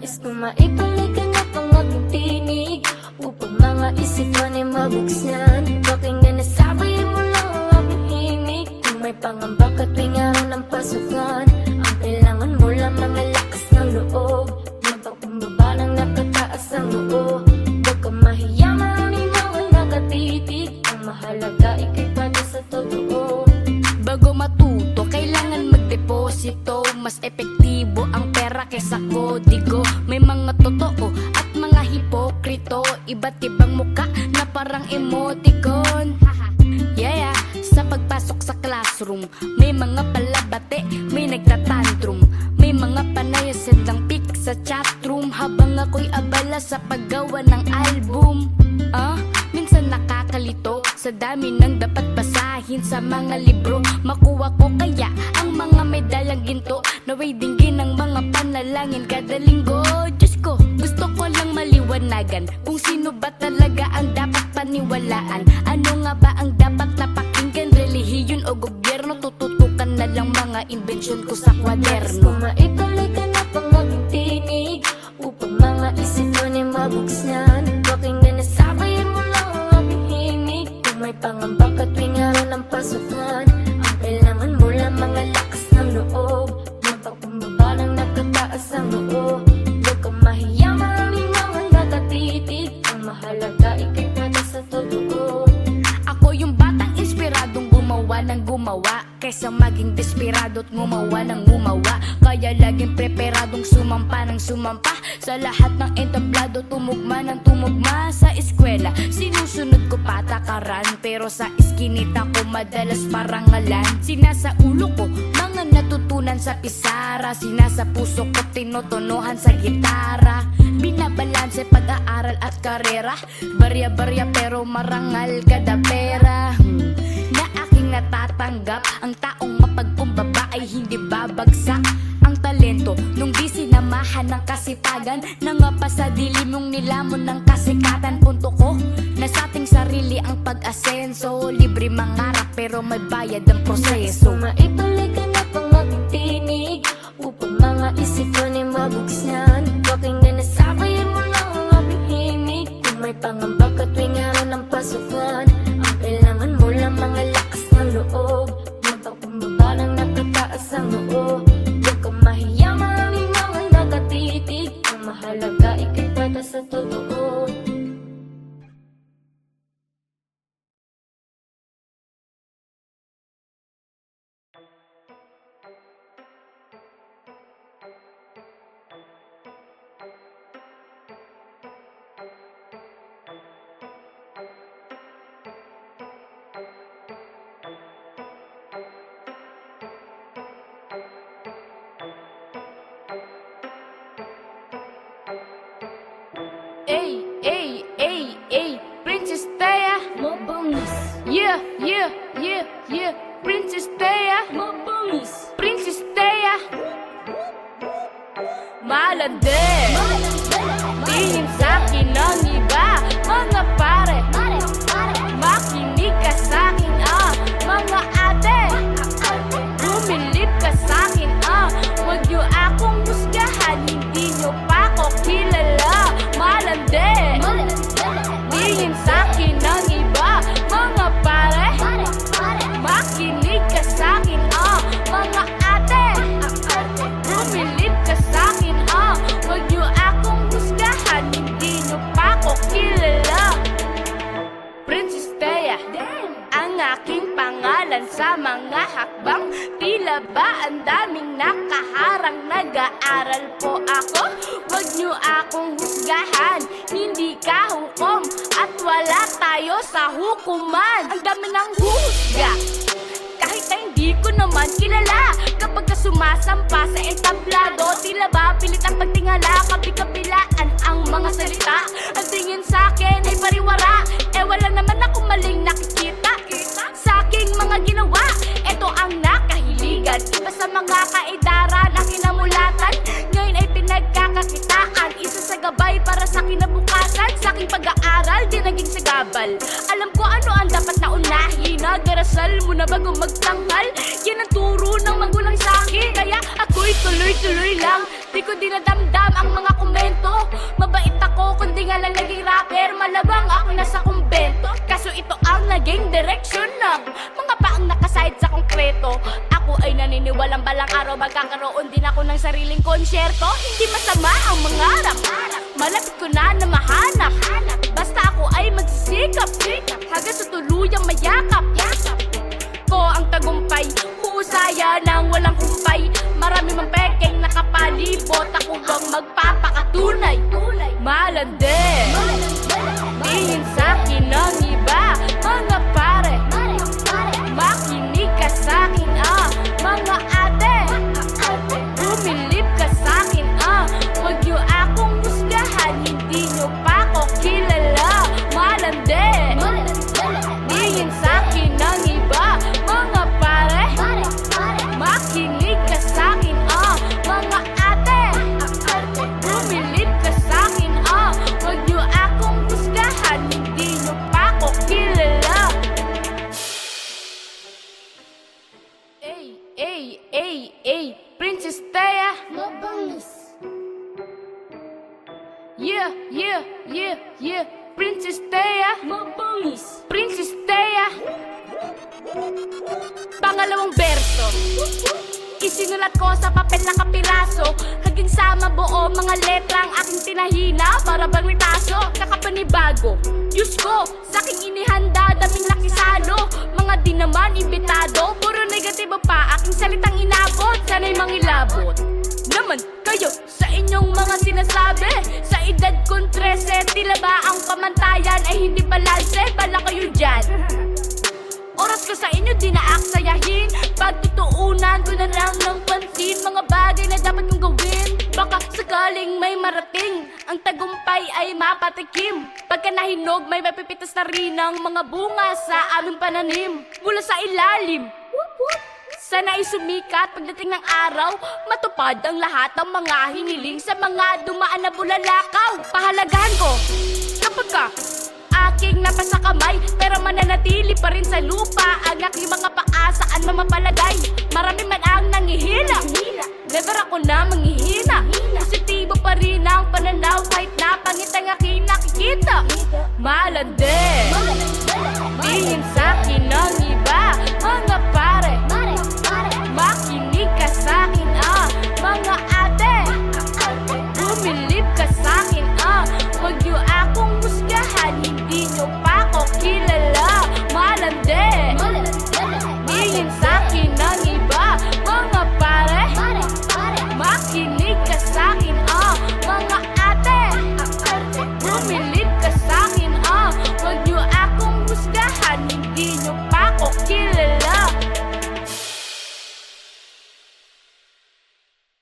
Nais ko maibalikan na pang aking tinig upang mga isipan ay mabuksan. Pakinggan na sabayin mo lang ang aking himig. Kung may pangamba ka tuwing araw ng pasukan, ang kailangan mo lamang ay lakas ng loob. Magpakumbaba ng nakataas ang loob. Huwag ka mahiya, maraming mga nakatitig. Ang mahalaga ikay pati sa totoo. Bago matuto, kailangan magdeposito. Mas epektibo ang pera kesa kodigo. May mga totoo at mga hipokrito. Iba't ibang muka na parang emoticon. Yeah, sa pagpasok sa classroom, may mga palabate, may nagtatantrum. May mga panayasid lang pic sa chatroom, habang ako'y abala sa paggawa ng album. Minsan nakakalito sa dami ng dapat basahin sa mga libro. Makuha ko kaya ang mga may dalang ginto, naway dinggin ang mga panalangin kada linggo. Diyos ko, gusto ko lang maliwanagan kung sino ba talaga ang dapat paniwalaan. Ano nga ba ang dapat na pakinggan, relihiyon o gobyerno? Tututukan na lang mga imbensyon ko sa Nais ko kwaderno. maibalikan na pang aking tinig upang mga isipan ay mabuksan. Pakinggan na sabayin mo lang ang aking himig. Kung may pangamba ka tuwing araw ng pasukan, ang kailangan mo lamang ay lakas ng loob. Magpakumbaba ng nakataas ang loob. Huwag ka mahiya, maraming mga nakatitig. Ang mahalaga ikay pati sa totoo. Ako yung batang inspiradong gumawa ng gumawa, kaysa maging desperado't gumawa ng gumawa. Kaya laging preparadong sumampa ng sumampa sa lahat ng entablado, tumugma ng tumugma. Sa eskwela, sinusunod ko patakaran, pero sa iskinita ko madalas parangalan. Sinasa ulo ko mga natutunan sa pisara, sinasa puso ko tinutunuhan sa gitara. Binabalanse pag-aaral at karera, barya-barya pero marangal kada pera. Na aking natatanggap, ang taong mapagkumbaba ay hindi babagsak. Ang talento nung di sinamahan ng kasipagan, nangapa sa dilim yung nilamon ng kasikatan. Punto ko na sa ating sarili ang pag-asenso, libre mangarap pero may bayad ang proseso. Maibalikan na pang aking tinig upang mga isipan ay mabuksan. Pakinggan na sabayin mo lang ang aking himig. Kung may pangamba ka tuwing araw ng pasukan, ang kailangan mo lamang ay lakas ng loob. Magpakumbaba ng nakataas ang loob. Huwag ka mahiya, maraming mga nakatitig. Ang mahalaga ikay pati sa totoo. Ay, Princess Taya. Mabangis, Yeah, Princess Taya. mabangis, Princess Taya. Malande, tingin sa'kin ng iba. Mga pare, makinig ka sa'kin, mga ate. Bumilip ka sa'kin, huwag niyo akong husgahan, hindi niyo pa ako kilala. Malande, tingin sa'kin ng iba. Mga pare, makinig ka sa'kin, mga ate. Bumilip ka sa'kin, huwag niyo akong husgahan, hindi niyo pa ako kilala. Princess Taya, ang aking pangalan sa mga hakbang. Tila ba ang daming nakaharang, nag-aaral po ako. Huwag niyo akong husgahan, hindi ka hukom, at wala tayo sa hukuman. Ang dami ng husga, kahit na hindi ko naman kilala. Kapag ka sumasampa sa entablado, tila ba pilit ang pagtingala, kabi-kabilaan ang mga salita. Ang tingin sa'kin ay pariwara, wala naman akong maling nakikita sa aking mga ginawa. Ito ang nakahiligan, iba sa mga kaedaran ang kinamulatan. Ngayon ay pinagkakakitaan, isa sa gabay para sa kinabukasan. Sa aking pag-aaral, di naging sagabal. Alam ko ano ang dapat na unahin, nag-arasal muna bago magtangkal. Yan ang turo ng magulang sa'kin, kaya ako'y tuloy-tuloy lang. Di ko dinadamdam ang mga Hindi nga lang naging rapper, malabang ako nasa kumbento. Kaso ito ang naging direksyon ng mga paang nakaside sa konkreto. Ako ay naniniwalang balang araw magkakaroon din ako ng sariling konsyerto. Hindi masama ang mangarap, malapit ko na mahanap. Basta ako ay magsisikap hanggang sa tuluyang mayakap ko ang tagumpay. Huusaya ng walang kumpay. Marami mang pekeng nakapalibot. Ako bang magpapakatunay? Malandi, tingin sa'kin ng iba. Mga pare, makinig ka sa'kin mga ate, bumilip ka sa'kin Huwag niyo akong husgahan, hindi niyo pa ako kilala. Malandi, tingin sa'kin ng iba. Mga pare, makinig ka sa'kin mga ate, bumilip ka sa'kin Huwag niyo akong husgahan, hindi niyo pa ako kilala. Ay, Princess Taya. Yeah, Princess Taya. Princess Taya. Pangalawang berso, isinulat ko sa papel na kapiraso. Haging sa mabuo mga letra ang aking tinahina. Para bang may taso, kakapanibago Diyos ko, sa aking inihanda, daming lakisano. Mga di naman imbitado, puro negatibo pa aking salitang inabot. Sana'y mangilabot naman kayo sa inyong mga sinasabi. Sa edad kong 13, tila ba ang pamantayan ay hindi balanse? Bala kayo dyan, oras ko sa inyo di naaksayahin. Pagtutuunan ko na lang ng pansin mga bagay na dapat kong gawin. Baka sakaling may marating, ang tagumpay ay mapatikim. Pagka nahinog may mapipitas na rin ang mga bunga sa aming pananim. Mula sa ilalim, sana ay sumikat pagdating ng araw. Matupad ang lahat ng mga hiniling sa mga dumaan na bulalakaw. Pahalagahan ko kapag ka aking napasa kamay, pero mananatili pa rin sa lupa ang aking mga paa. Saan mamapalagay, marami man ang nangihina. Never ako na manghihina. Positibo pa rin ang pananaw kahit na pangit ang aking nakikita. Malandi,